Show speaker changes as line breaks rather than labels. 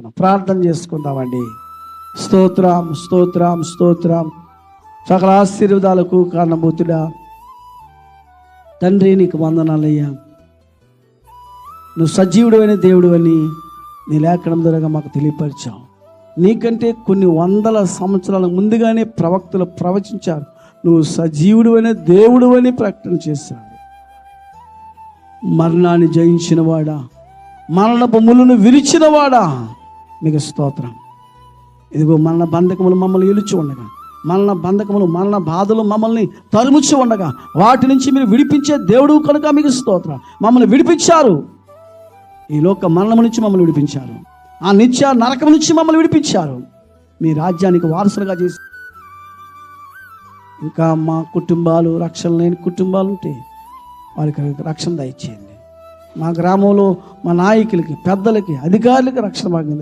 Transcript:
ప్రార్థన చేసుకుందామండి. స్తోత్రం స్తోత్రం స్తోత్రం. సకల ఆశీర్వాదాలకు కారణభూతుడా తండ్రి, నీకు వందనాలయ్యా. నువ్వు సజీవుడైన దేవుడు అని నీ లేఖనం ద్వారా మాకు తెలియపరిచావు. నీకంటే కొన్ని వందల సంవత్సరాల ముందుగానే ప్రవక్తలు ప్రవచించారు. నువ్వు సజీవుడు అయిన దేవుడు అని ప్రకటన చేశారు. మరణాన్ని జయించిన వాడా, మరణపు ముళ్ళను విరిచిన వాడా, మీకు స్తోత్రం. ఇదిగో మరణ బంధకములు మమ్మల్ని ఇలుచు ఉండగా, మరణ బంధకములు మరణ బాధలు మమ్మల్ని తరుముచ్చు ఉండగా వాటి నుంచి మీరు విడిపించే దేవుడు కనుక మీకు స్తోత్రం. మమ్మల్ని విడిపించారు. ఈ లోక మరణం నుంచి మమ్మల్ని విడిపించారు. ఆ నిత్య నరకం నుంచి మమ్మల్ని విడిపించారు. మీ రాజ్యానికి వారసులుగా చేసి ఇంకా మా కుటుంబాలు, రక్షణ లేని కుటుంబాలు ఉంటే వారికి రక్షణ దయచేయండి. మా గ్రామంలో మా నాయకులకి, పెద్దలకి, అధికారులకి రక్షణ భాగ్యం